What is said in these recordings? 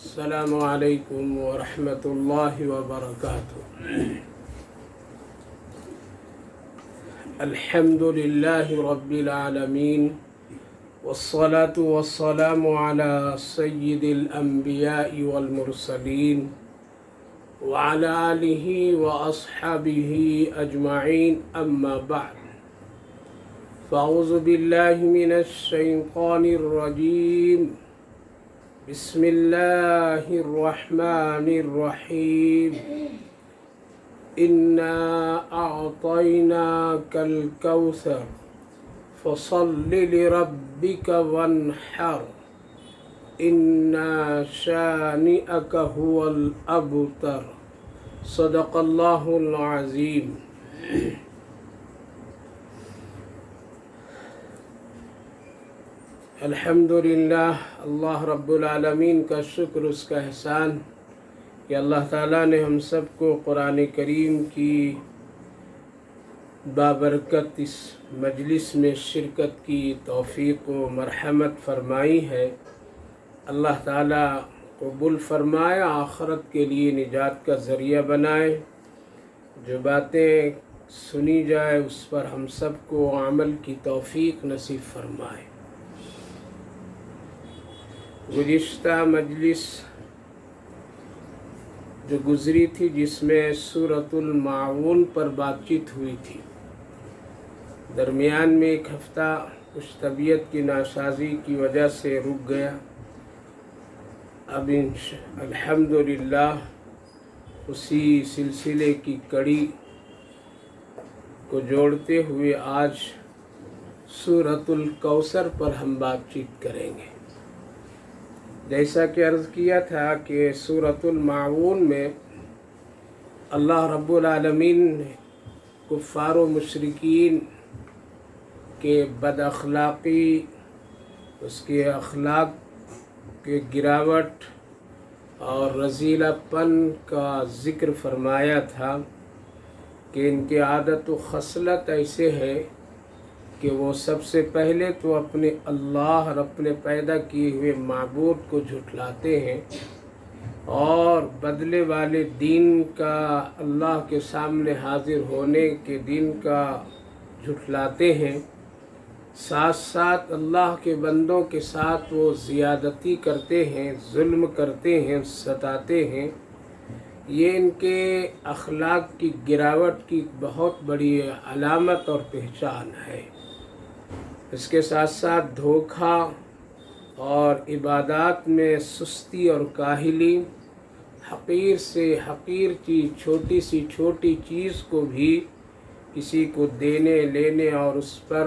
السلام علیکم ورحمۃ اللہ وبرکاتہ۔ الحمد للہ رب العالمین والصلاة والسلام علی سید الانبیاء والمرسلین وعلی آلہ واصحابہ اجمعین، اما بعد فاعوذ باللہ من الشیطان الرجیم، بسم اللہ الرحمن الرحیم۔ انا اعطیناک الکوثر فصل لربک وانحر ان شانئک هو الابتر۔ صدق اللہ العظیم۔ الحمدللہ، اللہ رب العالمین کا شکر، اس کا احسان کہ اللہ تعالیٰ نے ہم سب کو قرآن کریم کی بابرکت اس مجلس میں شرکت کی توفیق و مرحمت فرمائی ہے۔ اللہ تعالیٰ قبول فرمائے، آخرت کے لیے نجات کا ذریعہ بنائے۔ جو باتیں سنی جائے اس پر ہم سب کو عمل کی توفیق نصیب فرمائے۔ گزشتہ مجلس جو گزری تھی، جس میں سورۃ الماعون پر بات چیت ہوئی تھی، درمیان میں ایک ہفتہ کچھ طبیعت کی ناسازی کی وجہ سے رک گیا۔ اب الحمدللہ اسی سلسلے کی کڑی کو جوڑتے ہوئے آج سورۃ الکوثر پر ہم بات چیت کریں گے۔ جیسا کہ عرض کیا تھا کہ سورۃ الماعون میں اللہ رب العالمین نے کفار و مشرکین کے بد اخلاقی، اس کے اخلاق کے گراوٹ اور رذیلہ پن کا ذکر فرمایا تھا کہ ان کی عادت و خصلت ایسے ہے کہ وہ سب سے پہلے تو اپنے اللہ اور اپنے پیدا کیے ہوئے معبود کو جھٹلاتے ہیں، اور بدلے والے دین کا، اللہ کے سامنے حاضر ہونے کے دین کا جھٹلاتے ہیں۔ ساتھ ساتھ اللہ کے بندوں کے ساتھ وہ زیادتی کرتے ہیں، ظلم کرتے ہیں، ستاتے ہیں۔ یہ ان کے اخلاق کی گراوٹ کی بہت بڑی علامت اور پہچان ہے۔ اس کے ساتھ ساتھ دھوکہ اور عبادات میں سستی اور کاہلی، حقیر سے حقیر چیز، چھوٹی سی چھوٹی چیز کو بھی کسی کو دینے لینے اور اس پر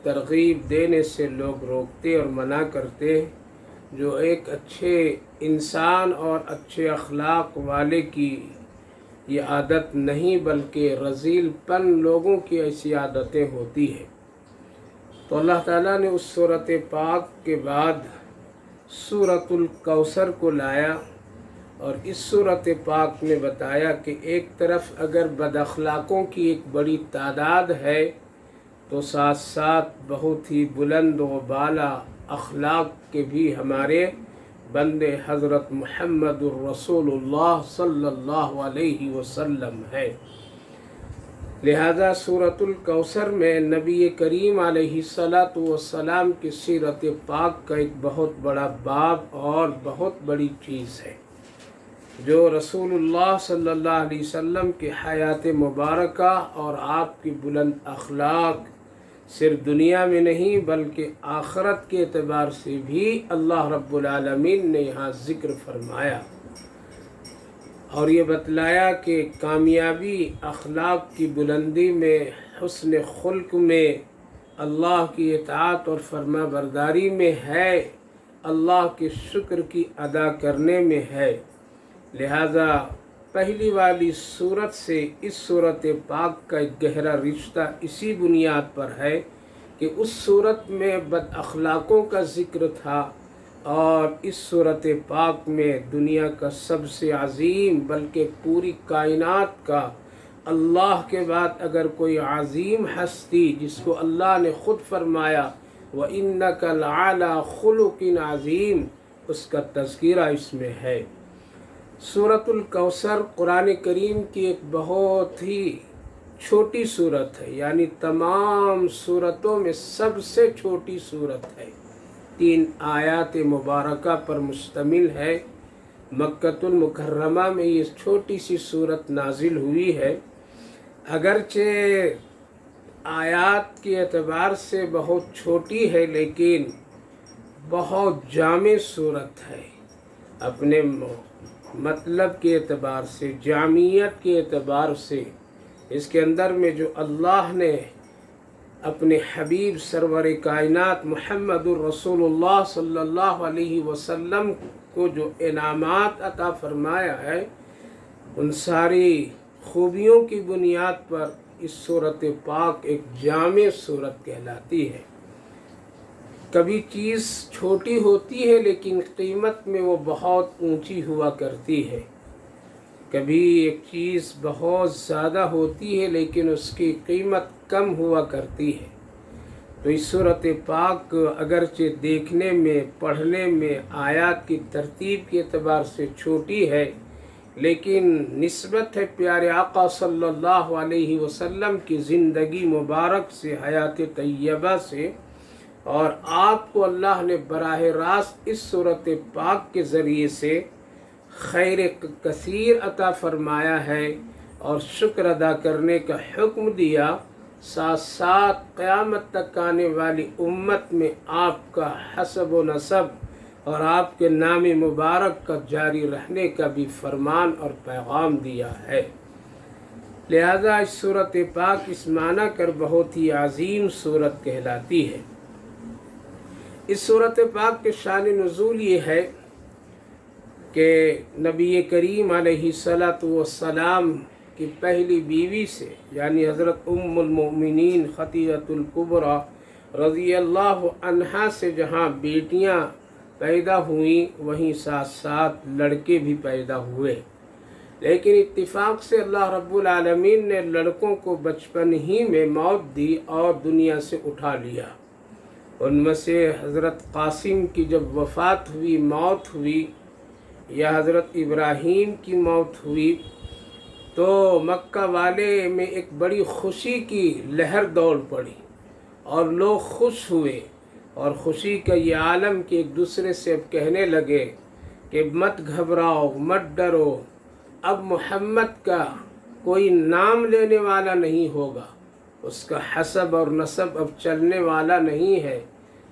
ترغیب دینے سے لوگ روکتے اور منع کرتے، جو ایک اچھے انسان اور اچھے اخلاق والے کی یہ عادت نہیں، بلکہ رذیل پن لوگوں کی ایسی عادتیں ہوتی ہیں۔ تو اللہ تعالیٰ نے اس سورۃ پاک کے بعد سورۃ الکوثر کو لایا، اور اس سورۃ پاک نے بتایا کہ ایک طرف اگر بد اخلاقوں کی ایک بڑی تعداد ہے، تو ساتھ ساتھ بہت ہی بلند و بالا اخلاق کے بھی ہمارے بندے حضرت محمد الرسول اللہ صلی اللہ علیہ وسلم ہے۔ لہذا سورۃ الکوثر میں نبی کریم علیہ الصلاۃ والسلام کی سیرت پاک کا ایک بہت بڑا باب اور بہت بڑی چیز ہے، جو رسول اللہ صلی اللہ علیہ وسلم کی حیات مبارکہ اور آپ کی بلند اخلاق صرف دنیا میں نہیں بلکہ آخرت کے اعتبار سے بھی اللہ رب العالمین نے یہاں ذکر فرمایا، اور یہ بتلایا کہ کامیابی اخلاق کی بلندی میں، حسن خلق میں، اللہ کی اطاعت اور فرما برداری میں ہے، اللہ کے شکر کی ادا کرنے میں ہے۔ لہذا پہلی والی سورت سے اس سورت پاک کا ایک گہرا رشتہ اسی بنیاد پر ہے کہ اس سورت میں بد اخلاقوں کا ذکر تھا، اور اس سورت پاک میں دنیا کا سب سے عظیم بلکہ پوری کائنات کا اللہ کے بعد اگر کوئی عظیم ہستی جس کو اللہ نے خود فرمایا وَإِنَّكَ لَعَلَىٰ خُلُقٍ عَظِيمٍ، اس کا تذکرہ اس میں ہے۔ سورۃ الکوثر قرآن کریم کی ایک بہت ہی چھوٹی صورت ہے، یعنی تمام صورتوں میں سب سے چھوٹی صورت ہے، 3 آیات مبارکہ پر مشتمل ہے۔ مکۃ المکرمہ میں یہ چھوٹی سی صورت نازل ہوئی ہے، اگرچہ آیات کے اعتبار سے بہت چھوٹی ہے لیکن بہت جامع صورت ہے، اپنے مطلب کے اعتبار سے، جامعیت کے اعتبار سے۔ اس کے اندر میں جو اللہ نے اپنے حبیب سرور کائنات محمد الرسول اللہ صلی اللہ علیہ وسلم کو جو انعامات عطا فرمایا ہے، ان ساری خوبیوں کی بنیاد پر اس سورۃ پاک ایک جامع سورت کہلاتی ہے۔ کبھی چیز چھوٹی ہوتی ہے لیکن قیمت میں وہ بہت اونچی ہوا کرتی ہے، کبھی ایک چیز بہت زیادہ ہوتی ہے لیکن اس کی قیمت کم ہوا کرتی ہے۔ تو اس سورۃ پاک اگرچہ دیکھنے میں، پڑھنے میں، آیات کی ترتیب کے اعتبار سے چھوٹی ہے، لیکن نسبت ہے پیارے آقا صلی اللہ علیہ وسلم کی زندگی مبارک سے، حیات طیبہ سے، اور آپ کو اللہ نے براہ راست اس سورۃ پاک کے ذریعے سے خیر کثیر عطا فرمایا ہے اور شکر ادا کرنے کا حکم دیا، ساتھ ساتھ قیامت تک آنے والی امت میں آپ کا حسب و نسب اور آپ کے نام مبارک کا جاری رہنے کا بھی فرمان اور پیغام دیا ہے۔ لہذا اس سورۃ پاک اس معنی کر بہت ہی عظیم سورت کہلاتی ہے۔ اس سورۃ پاک کے شان نزول یہ ہے کہ نبی کریم علیہ السلام کی پہلی بیوی سے، یعنی حضرت ام المؤمنین خدیجہ الکبریٰ رضی اللہ عنہا سے جہاں بیٹیاں پیدا ہوئیں وہیں ساتھ ساتھ لڑکے بھی پیدا ہوئے، لیکن اتفاق سے اللہ رب العالمین نے لڑکوں کو بچپن ہی میں موت دی اور دنیا سے اٹھا لیا۔ ان میں سے حضرت قاسم کی جب وفات ہوئی، موت ہوئی، یا حضرت ابراہیم کی موت ہوئی، تو مکہ والے میں ایک بڑی خوشی کی لہر دوڑ پڑی اور لوگ خوش ہوئے، اور خوشی کا یہ عالم کہ ایک دوسرے سے اب کہنے لگے کہ مت گھبراؤ، مت ڈرو، اب محمد کا کوئی نام لینے والا نہیں ہوگا، اس کا حسب اور نسب اب چلنے والا نہیں ہے،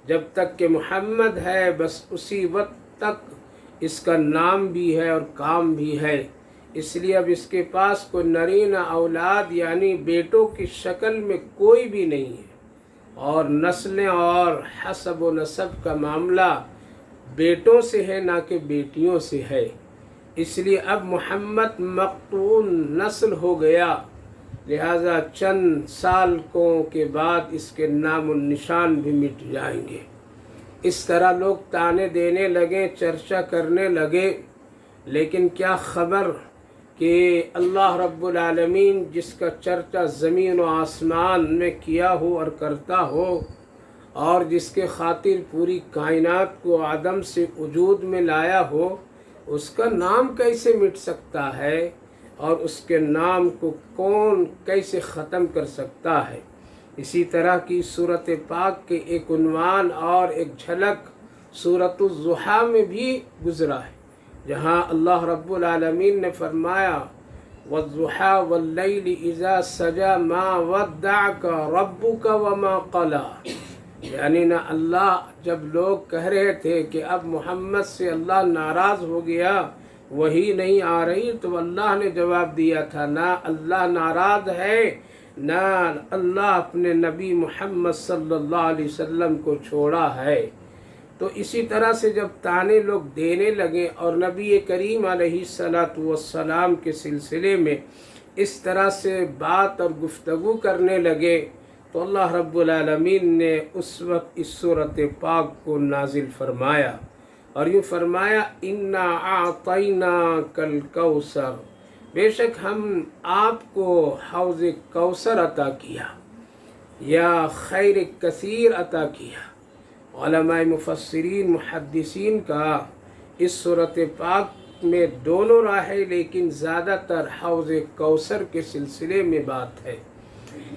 جب تک کہ محمد ہے بس اسی وقت تک اس کا نام بھی ہے اور کام بھی ہے، اس لیے اب اس کے پاس کوئی نرینہ اولاد یعنی بیٹوں کی شکل میں کوئی بھی نہیں ہے، اور نسلیں اور حسب و نسب کا معاملہ بیٹوں سے ہے نہ کہ بیٹیوں سے ہے، اس لیے اب محمد مقطوع نسل ہو گیا، لہذا چند سالوں کے بعد اس کے نام و نشان بھی مٹ جائیں گے۔ اس طرح لوگ تانے دینے لگے، چرچا کرنے لگے، لیکن کیا خبر کہ اللہ رب العالمین جس کا چرچا زمین و آسمان میں کیا ہو اور کرتا ہو، اور جس کے خاطر پوری کائنات کو عدم سے وجود میں لایا ہو، اس کا نام کیسے مٹ سکتا ہے اور اس کے نام کو کون کیسے ختم کر سکتا ہے؟ اسی طرح کی سورۃ پاک کے ایک عنوان اور ایک جھلک سورۃ الضحیٰ میں بھی گزرا ہے، جہاں اللہ رب العالمین نے فرمایا وَالضُّحَىٰ وَاللَّيْلِ إِذَا سَجَىٰ مَا وَدَّعَكَ رَبُّكَ وَمَا قَلَىٰ، یعنی نہ اللہ جب لوگ کہہ رہے تھے کہ اب محمد سے اللہ ناراض ہو گیا، وہی نہیں آ رہی، تو اللہ نے جواب دیا تھا نہ اللہ ناراض ہے، نہ اللہ اپنے نبی محمد صلی اللہ علیہ وسلم کو چھوڑا ہے۔ تو اسی طرح سے جب تانے لوگ دینے لگے اور نبی کریم علیہ السلام کے سلسلے میں اس طرح سے بات اور گفتگو کرنے لگے، تو اللہ رب العالمین نے اس وقت اس سورۃ پاک کو نازل فرمایا اور یوں فرمایا اِنَّا أَعْطَيْنَاكَ الْكَوْثَرَ، بے شک ہم آپ کو حوض کوثر عطا کیا یا خیر کثیر عطا کیا۔ علماء مفسرین محدثین کا اس صورت پاک میں دونوں راہیں، لیکن زیادہ تر حوض کوثر کے سلسلے میں بات ہے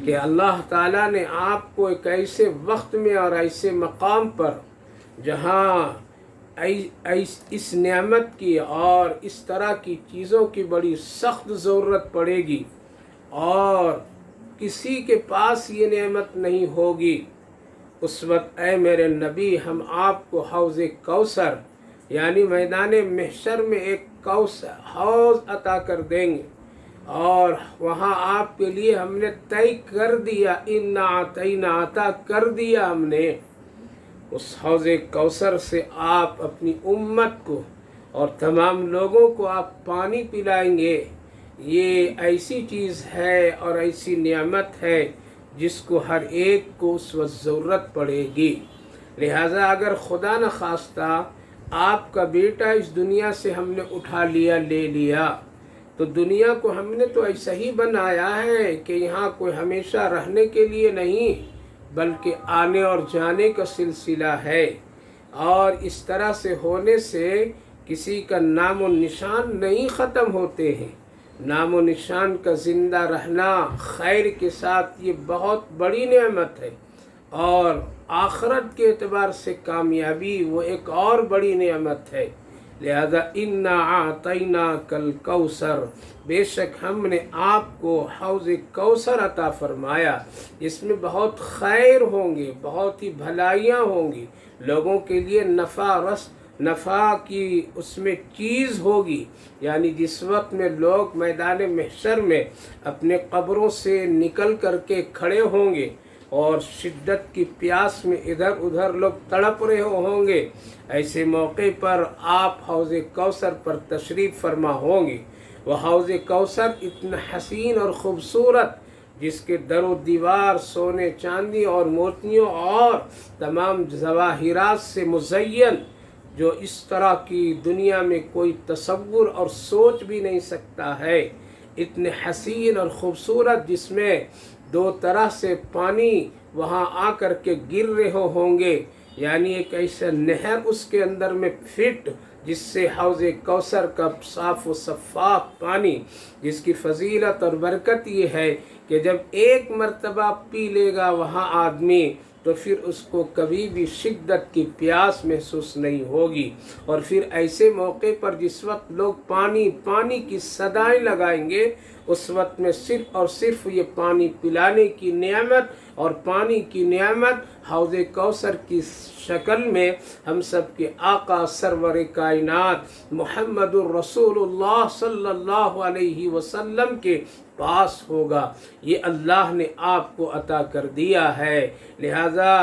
کہ اللہ تعالیٰ نے آپ کو ایک ایسے وقت میں اور ایسے مقام پر جہاں اس نعمت کی اور اس طرح کی چیزوں کی بڑی سخت ضرورت پڑے گی اور کسی کے پاس یہ نعمت نہیں ہوگی، اس وقت اے میرے نبی ہم آپ کو حوض کوثر یعنی میدان محشر میں ایک حوض عطا کر دیں گے، اور وہاں آپ کے لیے ہم نے طے کر دیا، انا اعطینا عطا کر دیا ہم نے اس حوض کوثر سے آپ اپنی امت کو اور تمام لوگوں کو آپ پانی پلائیں گے۔ یہ ایسی چیز ہے اور ایسی نعمت ہے جس کو ہر ایک کو اس وقت ضرورت پڑے گی۔ لہٰذا اگر خدا نخواستہ آپ کا بیٹا اس دنیا سے ہم نے اٹھا لیا، لے لیا، تو دنیا کو ہم نے تو ایسا ہی بنایا ہے کہ یہاں کوئی ہمیشہ رہنے کے لیے نہیں بلکہ آنے اور جانے کا سلسلہ ہے، اور اس طرح سے ہونے سے کسی کا نام و نشان نہیں ختم ہوتے ہیں۔ نام و نشان کا زندہ رہنا خیر کے ساتھ یہ بہت بڑی نعمت ہے، اور آخرت کے اعتبار سے کامیابی وہ ایک اور بڑی نعمت ہے۔ لہذا انا اعطیناک الکوثر، بے شک ہم نے آپ کو حوض کوثر عطا فرمایا، اس میں بہت خیر ہوں گے، بہت ہی بھلائیاں ہوں گی، لوگوں کے لیے نفع کی اس میں چیز ہوگی۔ یعنی جس وقت میں لوگ میدان محشر میں اپنے قبروں سے نکل کر کے کھڑے ہوں گے اور شدت کی پیاس میں ادھر ادھر لوگ تڑپ رہے ہوں گے، ایسے موقع پر آپ حوض کوثر پر تشریف فرما ہوں گے۔ وہ حوض کوثر اتنا حسین اور خوبصورت، جس کے در و دیوار سونے چاندی اور موتیوں اور تمام جواہرات سے مزین، جو اس طرح کی دنیا میں کوئی تصور اور سوچ بھی نہیں سکتا ہے۔ اتنے حسین اور خوبصورت، جس میں دو طرح سے پانی وہاں آ کر کے گر رہے ہوں گے، یعنی ایک ایسا نہر اس کے اندر میں فٹ، جس سے حوض کوثر کا صاف و شفاف پانی، جس کی فضیلت اور برکت یہ ہے کہ جب ایک مرتبہ پی لے گا وہاں آدمی تو پھر اس کو کبھی بھی شدت کی پیاس محسوس نہیں ہوگی، اور پھر ایسے موقع پر جس وقت لوگ پانی پانی کی صدائیں لگائیں گے، اس وقت میں صرف اور صرف یہ پانی پلانے کی نعمت اور پانی کی نعمت حوض کوثر کی شکل میں ہم سب کے آقا سرور کائنات محمد الرسول اللہ صلی اللہ علیہ وسلم کے پاس ہوگا۔ یہ اللہ نے آپ کو عطا کر دیا ہے، لہذا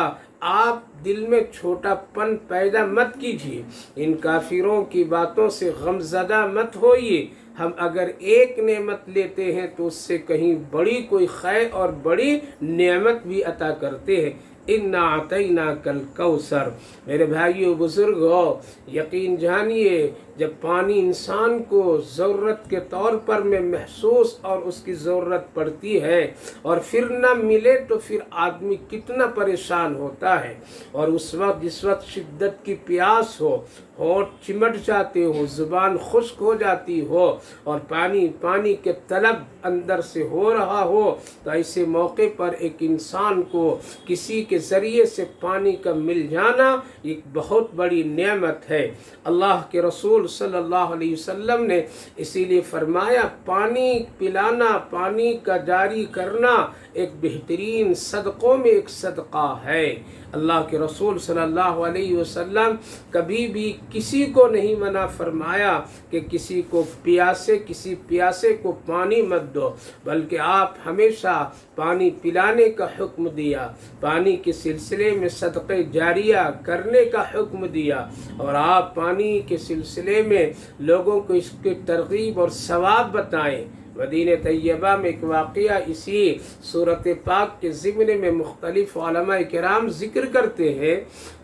آپ دل میں چھوٹا پن پیدا مت کیجیے، ان کافروں کی باتوں سے غمزدہ مت ہوئیے۔ ہم اگر ایک نعمت لیتے ہیں تو اس سے کہیں بڑی کوئی خیر اور بڑی نعمت بھی عطا کرتے ہیں۔ انا اعطیناک الکوثر، میرے بھائیو بزرگو، یقین جانیے جب پانی انسان کو ضرورت کے طور پر میں محسوس اور اس کی ضرورت پڑتی ہے اور پھر نہ ملے تو پھر آدمی کتنا پریشان ہوتا ہے، اور اس وقت جس وقت شدت کی پیاس ہو، ہونٹ چمٹ جاتے ہو، زبان خشک ہو جاتی ہو اور پانی کے طلب اندر سے ہو رہا ہو، تو ایسے موقع پر ایک انسان کو کسی کے ذریعے سے پانی کا مل جانا ایک بہت بڑی نعمت ہے۔ اللہ کے رسول صلی اللہ علیہ وسلم نے اسی لیے فرمایا، پانی پلانا، پانی کا جاری کرنا ایک بہترین صدقوں میں ایک صدقہ ہے۔ اللہ کے رسول صلی اللہ علیہ وسلم کبھی بھی کسی کو نہیں منع فرمایا کہ کسی پیاسے کو پانی مت دو، بلکہ آپ ہمیشہ پانی پلانے کا حکم دیا، پانی کے سلسلے میں صدقہ جاریہ کرنے کا حکم دیا، اور آپ پانی کے سلسلے میں لوگوں کو اس کی ترغیب اور ثواب بتائیں۔ مدینہ طیبہ میں ایک واقعہ اسی سورۃ پاک کے ضمن میں مختلف علماء کرام ذکر کرتے ہیں،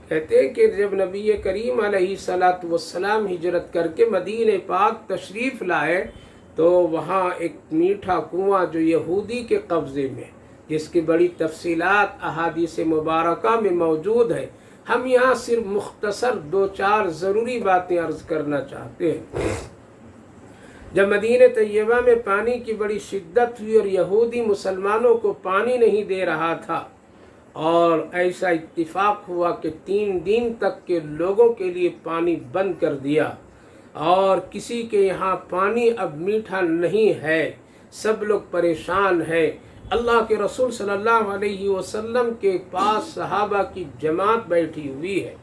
کہتے ہیں کہ جب نبی کریم علیہ السلام ہجرت کر کے مدینہ پاک تشریف لائے تو وہاں ایک میٹھا کنواں جو یہودی کے قبضے میں، جس کی بڑی تفصیلات احادیث مبارکہ میں موجود ہے، ہم یہاں صرف مختصر 2-4 ضروری باتیں عرض کرنا چاہتے ہیں۔ جب مدینہ طیبہ میں پانی کی بڑی شدت ہوئی اور یہودی مسلمانوں کو پانی نہیں دے رہا تھا، اور ایسا اتفاق ہوا کہ 3 دن تک کے لوگوں کے لیے پانی بند کر دیا، اور کسی کے یہاں پانی اب میٹھا نہیں ہے، سب لوگ پریشان ہیں۔ اللہ کے رسول صلی اللہ علیہ وسلم کے پاس صحابہ کی جماعت بیٹھی ہوئی ہے۔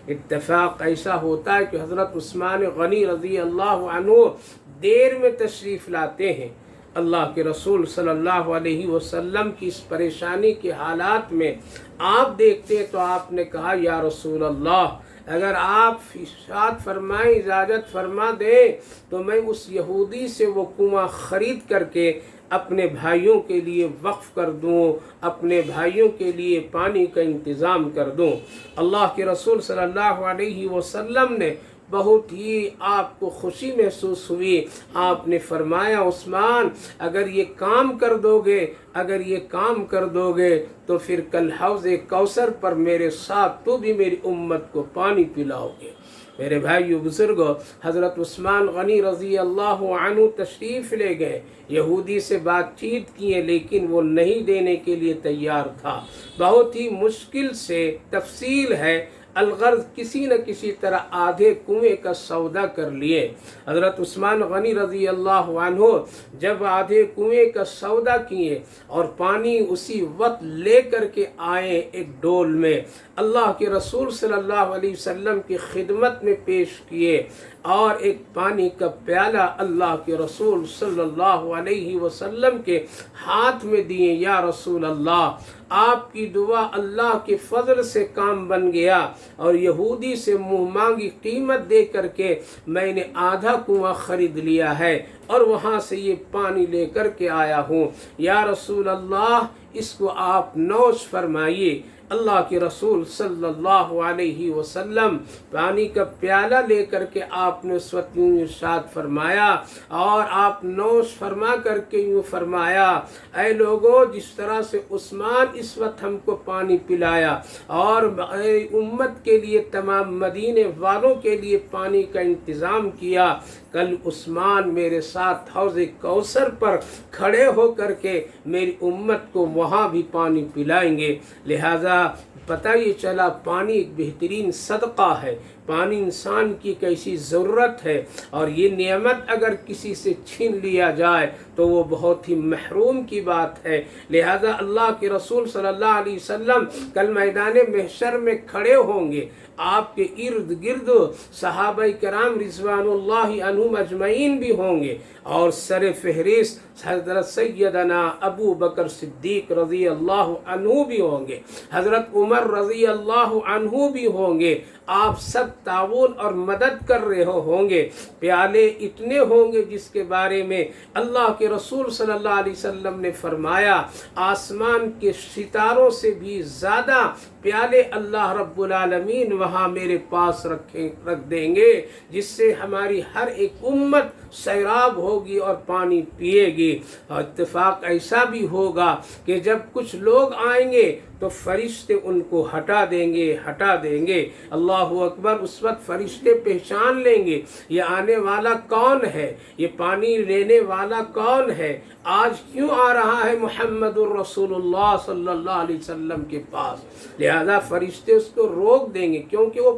اتفاق ایسا ہوتا ہے کہ حضرت عثمان غنی رضی اللہ عنہ دیر میں تشریف لاتے ہیں۔ اللہ کے رسول صلی اللہ علیہ وسلم کی اس پریشانی کے حالات میں آپ دیکھتے تو آپ نے کہا یا رسول اللہ، اگر آپ ارشاد فرمائیں، اجازت فرما دیں تو میں اس یہودی سے وہ کنواں خرید کر کے اپنے بھائیوں کے لیے وقف کر دوں، اپنے بھائیوں کے لیے پانی کا انتظام کر دوں۔ اللہ کے رسول صلی اللہ علیہ وسلم نے بہت ہی آپ کو خوشی محسوس ہوئی۔ آپ نے فرمایا عثمان، اگر یہ کام کر دو گے تو پھر کل حوض کوثر پر میرے ساتھ تو بھی میری امت کو پانی پلاؤ گے۔ میرے بھائیو بزرگو، حضرت عثمان غنی رضی اللہ عنہ تشریف لے گئے، یہودی سے بات چیت کیے، لیکن وہ نہیں دینے کے لیے تیار تھا۔ بہت ہی مشکل سے تفصیل ہے، الغرض کسی نہ کسی طرح آدھے کنویں کا سودا کر لیے۔ حضرت عثمان غنی رضی اللہ عنہ جب آدھے کنویں کا سودا کیے اور پانی اسی وقت لے کر کے آئے ایک ڈول میں، اللہ کے رسول صلی اللہ علیہ وسلم کی خدمت میں پیش کیے، اور ایک پانی کا پیالہ اللہ کے رسول صلی اللہ علیہ وسلم کے ہاتھ میں دیے۔ یا رسول اللہ، آپ کی دعا اللہ کے فضل سے کام بن گیا، اور یہودی سے منہ مانگی قیمت دے کر کے میں نے آدھا کنواں خرید لیا ہے، اور وہاں سے یہ پانی لے کر کے آیا ہوں۔ یا رسول اللہ، اس کو آپ نوش فرمائیے۔ اللہ کے رسول صلی اللہ علیہ وسلم پانی کا پیالہ لے کر کے آپ نے اس وقت یوں ارشاد فرمایا، اور آپ نوش فرما کر کے یوں فرمایا، اے لوگو، جس طرح سے عثمان اس وقت ہم کو پانی پلایا اور امت کے لیے، تمام مدینے والوں کے لیے پانی کا انتظام کیا، کل عثمان میرے ساتھ حوض کوثر پر کھڑے ہو کر کے میری امت کو وہاں بھی پانی پلائیں گے۔ لہذا پتہ یہ چلا پانی ایک بہترین صدقہ ہے، پانی انسان کی کیسی ضرورت ہے، اور یہ نعمت اگر کسی سے چھین لیا جائے تو وہ بہت ہی محروم کی بات ہے۔ لہذا اللہ کے رسول صلی اللہ علیہ وسلم کل میدان محشر میں کھڑے ہوں گے، آپ کے ارد گرد صحابہ کرام رضوان اللہ عنہم اجمعین بھی ہوں گے، اور سر فہرست حضرت سیدنا ابو بکر صدیق رضی اللہ عنہ بھی ہوں گے، حضرت عمر رضی اللہ عنہ بھی ہوں گے۔ آپ سب تعاون اور مدد کر رہے ہوں گے۔ پیالے اتنے ہوں گے جس کے بارے میں اللہ کے رسول صلی اللہ علیہ وسلم نے فرمایا، آسمان کے ستاروں سے بھی زیادہ پیالے اللہ رب العالمین وہاں میرے پاس رکھ دیں گے، جس سے ہماری ہر ایک امت سیراب ہوگی اور پانی پیے گی۔ اور اتفاق ایسا بھی ہوگا کہ جب کچھ لوگ آئیں گے تو فرشتے ان کو ہٹا دیں گے۔ اللہ اکبر! اس وقت فرشتے پہچان لیں گے یہ آنے والا کون ہے، یہ پانی لینے والا کون ہے، آج کیوں آ رہا ہے محمد الرسول اللہ صلی اللہ علیہ وسلم کے پاس۔ لہذا فرشتے اس کو روک دیں گے، کیونکہ وہ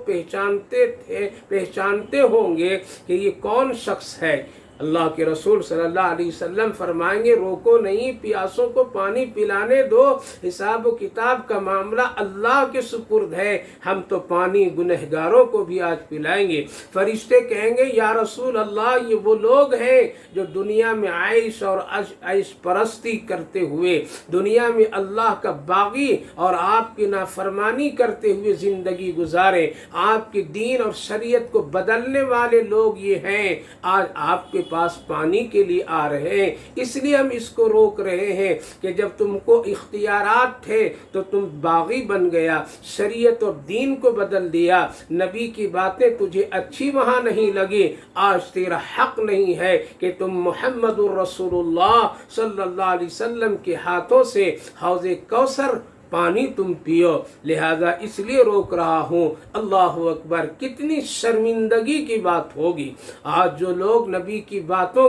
پہچانتے ہوں گے کہ یہ کون شخص ہے۔ اللہ کے رسول صلی اللہ علیہ وسلم فرمائیں گے، روکو نہیں، پیاسوں کو پانی پلانے دو، حساب و کتاب کا معاملہ اللہ کے سپرد ہے، ہم تو پانی گنہگاروں کو بھی آج پلائیں گے۔ فرشتے کہیں گے، یا رسول اللہ، یہ وہ لوگ ہیں جو دنیا میں عیش اور عیش پرستی کرتے ہوئے، دنیا میں اللہ کا باغی اور آپ کی نافرمانی کرتے ہوئے زندگی گزارے، آپ کے دین اور شریعت کو بدلنے والے لوگ یہ ہیں، آج آپ کے پاس پانی کے لیے آ رہے ہیں، اس لیے ہم اس کو روک رہے ہیں کہ جب تم کو اختیارات تھے تو تم باغی بن گیا، شریعت اور دین کو بدل دیا، نبی کی باتیں تجھے اچھی وہاں نہیں لگی، آج تیرا حق نہیں ہے کہ تم محمد الرسول اللہ صلی اللہ علیہ وسلم کے ہاتھوں سے حوض کوثر پانی تم پیو، لہذا اس لیے روک رہا ہوں۔ اللہ اکبر، کتنی شرمندگی کی بات ہوگی آج جو لوگ نبی کی باتوں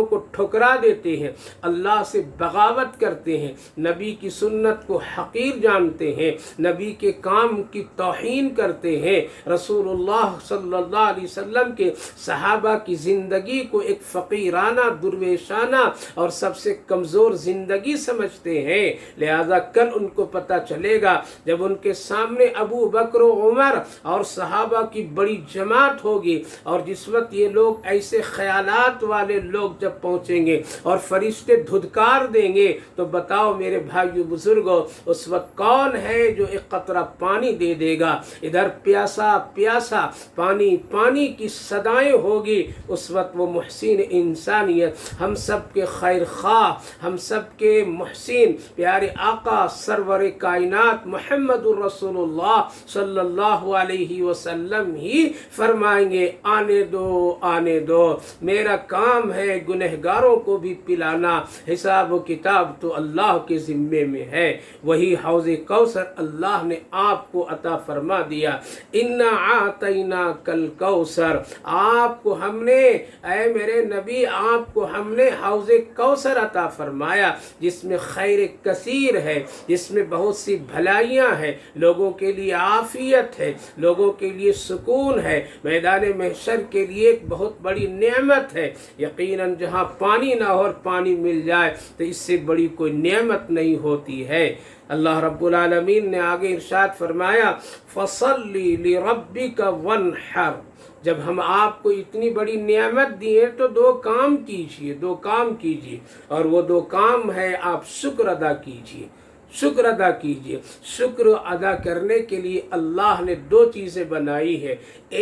کو ٹھکرا دیتے ہیں، اللہ سے بغاوت کرتے ہیں، نبی کی سنت کو حقیر جانتے ہیں، نبی کے کام کی توہین کرتے ہیں، رسول اللہ صلی اللہ علیہ وسلم کے صحابہ کی زندگی کو ایک فقیرانہ، درویشانہ اور سب سے کمزور زندگی سمجھتے ہیں، لہذا کل ان کو پتہ چلے گا جب ان کے سامنے ابو بکر و عمر اور صحابہ کی بڑی جماعت ہوگی، اور جس وقت یہ لوگ ایسے خیالات والے لوگ جب پہنچیں گے اور فرشتے دھدکار دیں گے، تو بتاؤ میرے بھائیو بزرگوں، اس وقت کون ہے جو ایک قطرہ پانی دے دے گا؟ ادھر پیاسا پیاسا پانی پانی کی صدائیں ہوگی، اس وقت وہ محسن انسانیت، ہم سب کے خیر خواہ، ہم سب کے محسن پیارے آقا سرور کائنات محمد الرسول اللہ صلی اللہ علیہ وسلم ہی فرمائیں گے آنے دو آنے دو، میرا کام ہے گنہگاروں کو بھی پلانا، حساب و کتاب تو اللہ کے ذمے میں ہے۔ وہی حوض کوثر اللہ نے آپ کو عطا فرما دیا، انا اعطیناک الکوثر، آپ کو ہم نے، اے میرے نبی، آپ کو ہم نے حوض کوثر عطا فرمایا، جس میں خیر کثیر ہے، جس میں بہت سی بھلائیاں ہیں، لوگوں کے لیے عافیت ہے، لوگوں کے لیے سکون ہے، میدان محشر کے لیے ایک بہت بڑی نعمت ہے۔ یقیناً جہاں پانی نہ ہو اور پانی مل جائے تو اس سے بڑی کوئی نعمت نہیں ہوتی ہے۔ اللہ رب العالمین نے آگے ارشاد فرمایا فَصَلِّ لِرَبِّكَ وَانْحَرْ، جب ہم آپ کو اتنی بڑی نعمت دی ہے تو دو کام کیجئے، اور وہ دو کام ہے آپ شکر ادا کیجئے، شکر ادا کیجئے۔ شکر ادا کرنے کے لیے اللہ نے دو چیزیں بنائی ہے،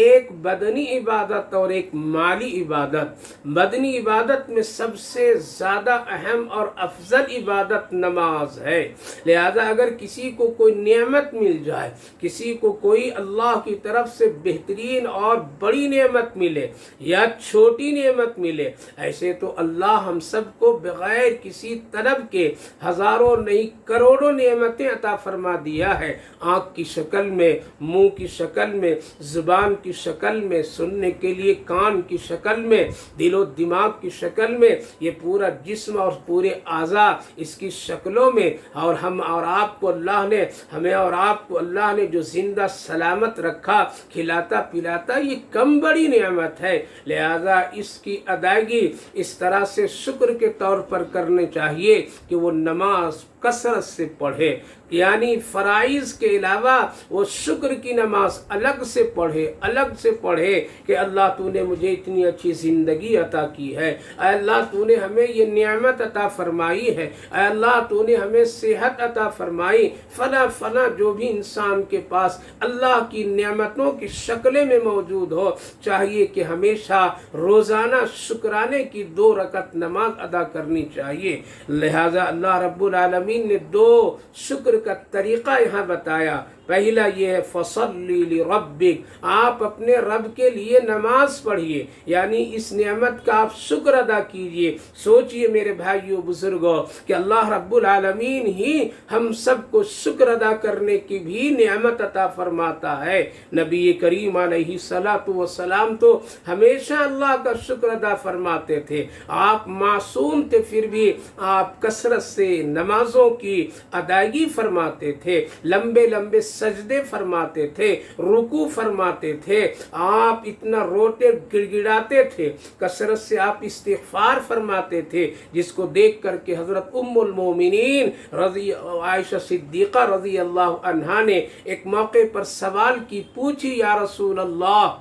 ایک بدنی عبادت اور ایک مالی عبادت۔ بدنی عبادت میں سب سے زیادہ اہم اور افضل عبادت نماز ہے، لہذا اگر کسی کو کوئی نعمت مل جائے، کسی کو کوئی اللہ کی طرف سے بہترین اور بڑی نعمت ملے یا چھوٹی نعمت ملے، ایسے تو اللہ ہم سب کو بغیر کسی طلب کے ہزاروں نہیں کروڑوں نعمتیں عطا فرما دیا ہے، آنکھ کی شکل میں، منہ کی شکل میں، زبان کی شکل میں، سننے کے لیے کان کی شکل میں، دل و دماغ کی شکل میں، یہ پورا جسم اور پورے اعضاء اس کی شکلوں میں، اور ہم اور آپ کو اللہ نے، ہمیں اور آپ کو اللہ نے جو زندہ سلامت رکھا، کھلاتا پلاتا، یہ کم بڑی نعمت ہے، لہذا اس کی ادائیگی اس طرح سے شکر کے طور پر کرنے چاہیے کہ وہ نماز کثرت سے پڑھے، یعنی فرائض کے علاوہ وہ شکر کی نماز الگ سے پڑھے کہ اللہ تو نے مجھے اتنی اچھی زندگی عطا کی ہے، اے اللہ تو نے ہمیں یہ نعمت عطا فرمائی ہے، اے اللہ تو نے ہمیں صحت عطا فرمائی، فنا جو بھی انسان کے پاس اللہ کی نعمتوں کی شکلیں میں موجود ہو، چاہیے کہ ہمیشہ روزانہ شکرانے کی 2 رکعت نماز ادا کرنی چاہیے۔ لہذا اللہ رب العالمین نے 2 شکر کا طریقہ یہاں بتایا، پہلا یہ ہے فَصَلِّ لِرَبِّكَ، آپ اپنے رب کے لیے نماز پڑھیے، یعنی اس نعمت کا آپ شکر ادا کیجئے۔ سوچئے میرے بھائیو بزرگوں کہ اللہ رب العالمین ہی ہم سب کو شکر ادا کرنے کی بھی نعمت عطا فرماتا ہے۔ نبی کریم علیہ السلام تو ہمیشہ اللہ کا شکر ادا فرماتے تھے، آپ معصوم تھے، پھر بھی آپ کثرت سے نمازوں کی ادائیگی فرماتے تھے، لمبے لمبے سجدے فرماتے تھے، رکوع فرماتے تھے، آپ اتنا روتے گڑگڑاتے تھے، کثرت سے آپ استغفار فرماتے تھے، جس کو دیکھ کر کے حضرت ام المومنین عائشہ صدیقہ رضی اللہ عنہا نے ایک موقع پر سوال کی، پوچھی یا رسول اللہ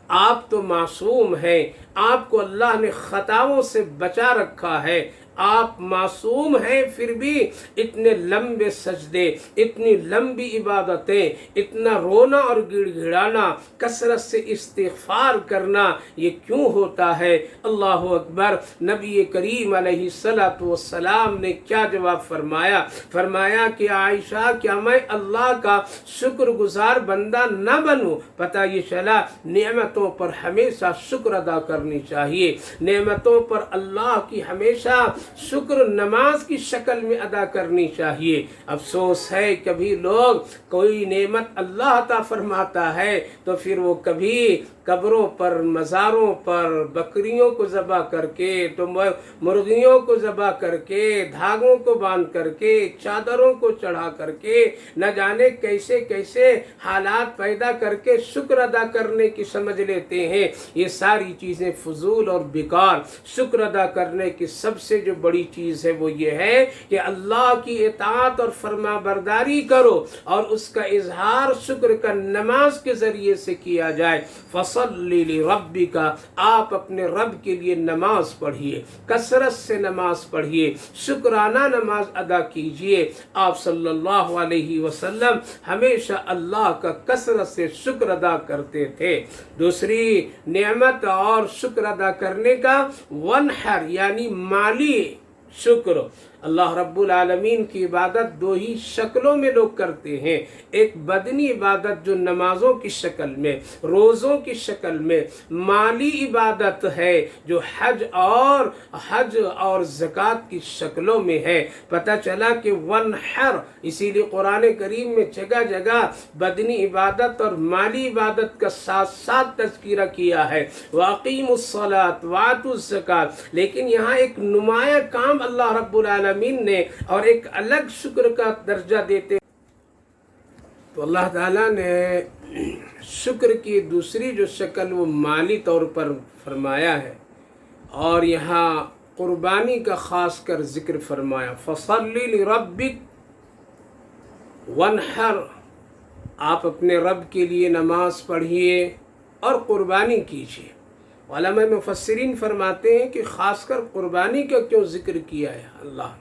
آپ تو معصوم ہیں، آپ کو اللہ نے خطاؤں سے بچا رکھا ہے، آپ معصوم ہیں، پھر بھی اتنے لمبے سجدے، اتنی لمبی عبادتیں، اتنا رونا اور گڑ گڑانا، کثرت سے استغفار کرنا، یہ کیوں ہوتا ہے؟ اللہ اکبر۔ نبی کریم علیہ السلام نے کیا جواب فرمایا کہ عائشہ کیا میں اللہ کا شکر گزار بندہ نہ بنوں؟ پتہ یہ چلا نعمتوں پر ہمیشہ شکر ادا کرنی چاہیے، نعمتوں پر اللہ کی ہمیشہ شکر نماز کی شکل میں ادا کرنی چاہیے۔ افسوس ہے کبھی لوگ کوئی نعمت اللہ عطا فرماتا ہے تو پھر وہ کبھی قبروں پر، مزاروں پر بکریوں کو ذبح کر کے، تو مرغیوں کو ذبح کر کے، دھاگوں کو باندھ کر کے، چادروں کو چڑھا کر کے، نہ جانے کیسے کیسے حالات پیدا کر کے شکر ادا کرنے کی سمجھ لیتے ہیں۔ یہ ساری چیزیں فضول اور بیکار۔ شکر ادا کرنے کی سب سے جو بڑی چیز ہے وہ یہ ہے کہ اللہ کی اطاعت اور فرما برداری کرو، اور اس کا اظہار شکر کا نماز کے ذریعے سے کیا جائے۔ فَصَلِّ لِرَبِّكَ، آپ اپنے رب کے لیے نماز پڑھیے، کثرت سے نماز پڑھیے، شکرانہ نماز ادا کیجئے۔ آپ صلی اللہ علیہ وسلم ہمیشہ اللہ کا کثرت سے شکر ادا کرتے تھے۔ دوسری نعمت اور شکر ادا کرنے کا ونحر یعنی مالی شکر۔ اللہ رب العالمین کی عبادت دو ہی شکلوں میں لوگ کرتے ہیں، ایک بدنی عبادت جو نمازوں کی شکل میں، روزوں کی شکل میں، مالی عبادت ہے جو حج اور زکوٰۃ کی شکلوں میں ہے۔ پتہ چلا کہ ونحر، اسی لیے قرآن کریم میں جگہ جگہ بدنی عبادت اور مالی عبادت کا ساتھ ساتھ تذکرہ کیا ہے، وَأَقِيمُوا الصَّلَاةَ وَآتُوا الزَّكَاةَ، لیکن یہاں ایک نمایاں کام اللہ رب العالمین نے اور ایک الگ شکر کا درجہ دیتے، تو اللہ تعالیٰ نے شکر کی دوسری جو شکل وہ مالی طور پر فرمایا ہے، اور یہاں قربانی کا خاص کر ذکر فرمایا۔ فَصَلِّ لِرَبِّكَ وَانْحَرْ، آپ اپنے رب کے لیے نماز پڑھیے اور قربانی کیجیے۔ علماء مفسرین فرماتے ہیں کہ خاص کر قربانی کا کیوں ذکر کیا ہے اللہ نے؟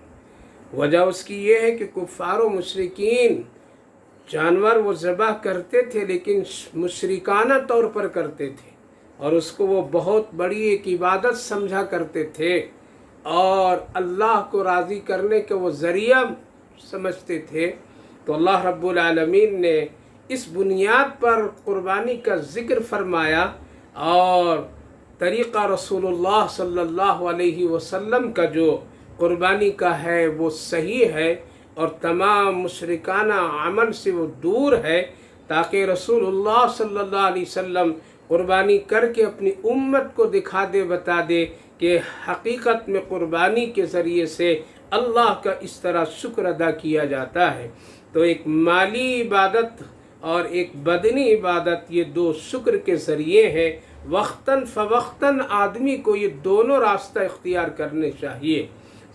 وجہ اس کی یہ ہے کہ کفار و مشرکین جانور وہ ذبح کرتے تھے لیکن مشرکانہ طور پر کرتے تھے، اور اس کو وہ بہت بڑی ایک عبادت سمجھا کرتے تھے، اور اللہ کو راضی کرنے کا وہ ذریعہ سمجھتے تھے۔ تو اللہ رب العالمین نے اس بنیاد پر قربانی کا ذکر فرمایا، اور طریقہ رسول اللہ صلی اللہ علیہ وسلم کا جو قربانی کا ہے وہ صحیح ہے، اور تمام مشرکانہ عمل سے وہ دور ہے، تاکہ رسول اللہ صلی اللہ علیہ وسلم قربانی کر کے اپنی امت کو دکھا دے، بتا دے کہ حقیقت میں قربانی کے ذریعے سے اللہ کا اس طرح شکر ادا کیا جاتا ہے۔ تو ایک مالی عبادت اور ایک بدنی عبادت، یہ دو شکر کے ذریعے ہیں۔ وقتاً فوقتاً آدمی کو یہ دونوں راستہ اختیار کرنے چاہیے۔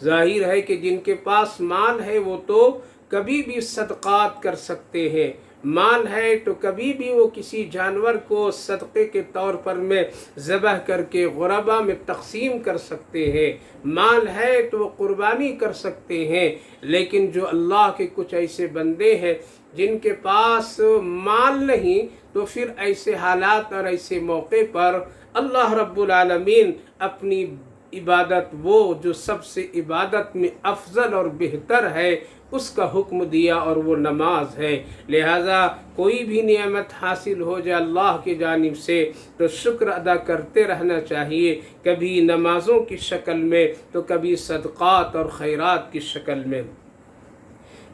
ظاہر ہے کہ جن کے پاس مال ہے وہ تو کبھی بھی صدقات کر سکتے ہیں، مال ہے تو کبھی بھی وہ کسی جانور کو صدقے کے طور پر میں ذبح کر کے غربا میں تقسیم کر سکتے ہیں، مال ہے تو وہ قربانی کر سکتے ہیں۔ لیکن جو اللہ کے کچھ ایسے بندے ہیں جن کے پاس مال نہیں، تو پھر ایسے حالات اور ایسے موقع پر اللہ رب العالمین اپنی عبادت، وہ جو سب سے عبادت میں افضل اور بہتر ہے، اس کا حکم دیا، اور وہ نماز ہے۔ لہذا کوئی بھی نعمت حاصل ہو جائے اللہ کی جانب سے تو شکر ادا کرتے رہنا چاہیے، کبھی نمازوں کی شکل میں تو کبھی صدقات اور خیرات کی شکل میں۔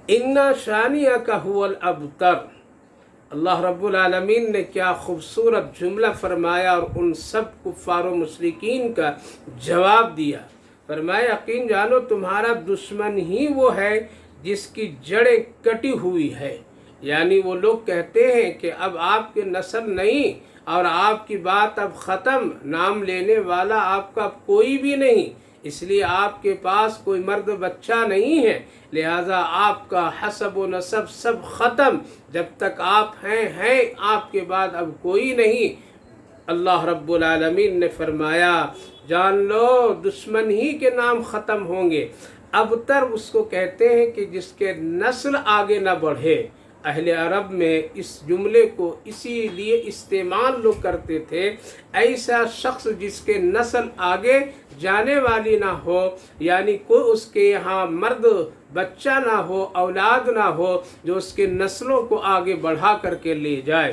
اِنَّ شَانِئَكَ هُوَ الْأَبْتَرُ، اللہ رب العالمین نے کیا خوبصورت جملہ فرمایا، اور ان سب کفار و مشرکین کا جواب دیا۔ فرمایا یقین جانو تمہارا دشمن ہی وہ ہے جس کی جڑیں کٹی ہوئی ہے۔ یعنی وہ لوگ کہتے ہیں کہ اب آپ کے نسل نہیں، اور آپ کی بات اب ختم، نام لینے والا آپ کا کوئی بھی نہیں، اس لیے آپ کے پاس کوئی مرد بچہ نہیں ہے، لہذا آپ کا حسب و نسب سب ختم، جب تک آپ ہیں آپ کے بعد اب کوئی نہیں۔ اللہ رب العالمین نے فرمایا جان لو دشمن ہی کے نام ختم ہوں گے۔ ابتر اس کو کہتے ہیں کہ جس کے نسل آگے نہ بڑھے۔ اہل عرب میں اس جملے کو اسی لیے استعمال لوگ کرتے تھے، ایسا شخص جس کے نسل آگے جانے والی نہ ہو، یعنی کوئی اس کے یہاں مرد بچہ نہ ہو، اولاد نہ ہو جو اس کے نسلوں کو آگے بڑھا کر کے لے جائے،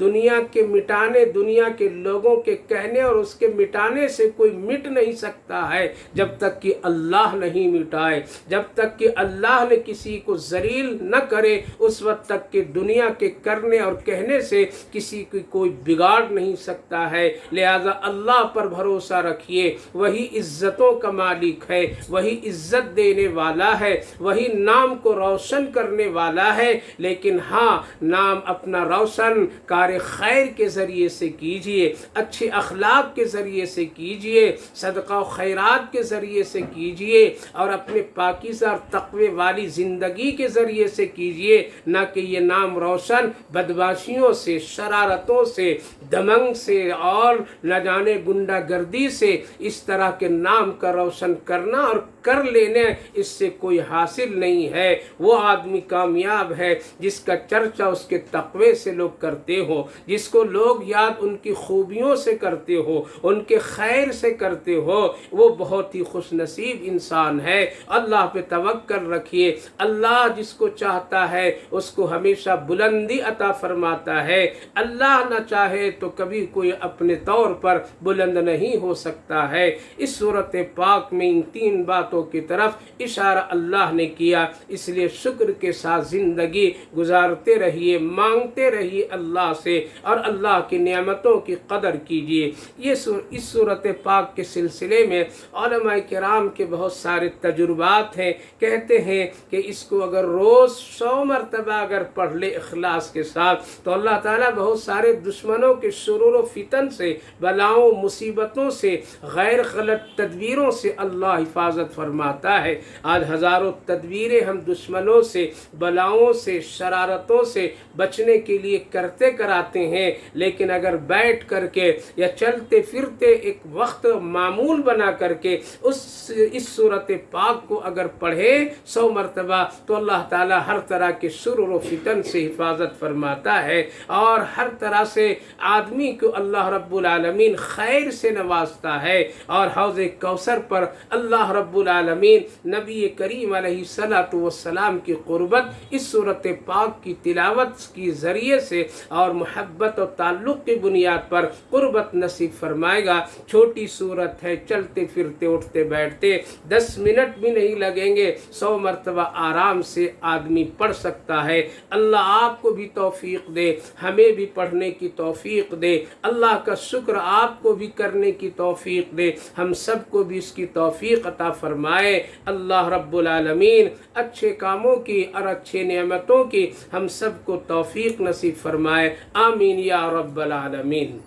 دنیا کے مٹانے، دنیا کے لوگوں کے کہنے اور اس کے مٹانے سے کوئی مٹ نہیں سکتا ہے جب تک کہ اللہ نہیں مٹائے، جب تک کہ اللہ نے کسی کو ذلیل نہ کرے اس وقت تک کہ دنیا کے کرنے اور کہنے سے کسی کی کوئی بگاڑ نہیں سکتا ہے۔ لہذا اللہ پر بھروسہ رکھیے، وہی عزتوں کا مالک ہے، وہی عزت دینے والا ہے، وہی نام کو روشن کرنے والا ہے۔ لیکن ہاں، نام اپنا روشن کار خیر کے ذریعے سے کیجئے، اچھے اخلاق کے ذریعے سے کیجئے، صدقہ و خیرات کے ذریعے سے کیجئے اور اپنے پاکیزہ اور تقوی والی زندگی کے ذریعے سے کیجئے، نہ کہ یہ نام روشن بدمعاشیوں سے، شرارتوں سے، دمنگ سے اور نہ جانے گنڈا گردی سے اس طرح کے نام کا روشن کرنا اور کر لینے، اس سے کوئی حاصل نہیں ہے۔ وہ آدمی کامیاب ہے جس کا چرچا اس کے تقوی سے لوگ کرتے ہو، جس کو لوگ یاد ان کی خوبیوں سے کرتے ہو، ان کے خیر سے کرتے ہو، وہ بہت ہی خوش نصیب انسان ہے۔ اللہ پہ توکل رکھیے، اللہ جس کو چاہتا ہے اس کو ہمیشہ بلندی عطا فرماتا ہے، اللہ نہ چاہے تو کبھی کوئی اپنے طور پر بلند نہیں ہو سکتا ہے۔ اس صورت پاک میں ان تین باتوں کی طرف اشارہ اللہ نے کیا، اس لیے شکر کے ساتھ زندگی گزارتے رہیے، مانگتے رہیے اللہ سے اور اللہ کی نعمتوں کی قدر کیجیے۔ اس صورت پاک کے سلسلے میں علماء کرام کے بہت سارے تجربات ہیں، کہتے ہیں کہ اس کو اگر روز 100 مرتبہ اگر پڑھ لے اخلاص کے ساتھ تو اللہ تعالیٰ بہت سارے دشمنوں کے شرور و فتن سے، بلاؤں مصیبتوں سے، غیر غلط تدبیروں سے اللہ حفاظت فرماتا ہے۔ آج ہزاروں تدبیریں ہم دشمنوں سے، بلاؤں سے، شرارتوں سے بچنے کے لیے کرتے کراتے ہیں، لیکن اگر بیٹھ کر کے یا چلتے پھرتے ایک وقت معمول بنا کر کے اس صورت پاک کو اگر پڑھے 100 مرتبہ تو اللہ تعالیٰ ہر طرح کے شرور و فتن سے حفاظت فرماتا ہے اور ہر طرح سے آدمی کو اللہ رب العالمین خیر سے نوازتا ہے۔ اور حوض کوثر پر اللہ رب العالمین نبی کریم علیہ السلام کی قربت اس صورت پاک کی تلاوت کی ذریعے سے اور محبت و تعلق کی بنیاد پر قربت نصیب فرمائے گا۔ چھوٹی صورت ہے، چلتے پھرتے اٹھتے بیٹھتے 10 منٹ بھی نہیں لگیں گے، 100 مرتبہ آرام سے آدمی پڑھ سکتا ہے۔ اللہ آپ کو بھی توفیق دے، ہمیں بھی پڑھنے کی توفیق دے، اللہ کا شکر آپ کو بھی کرنے کی توفیق دے، ہم سب کو بھی اس کی توفیق عطا فرمائے۔ اللہ رب العالمین اچھے کاموں کی اور اچھے نعمتوں کی ہم سب کو توفیق نصیب فرمائے، آمین یا رب العالمین۔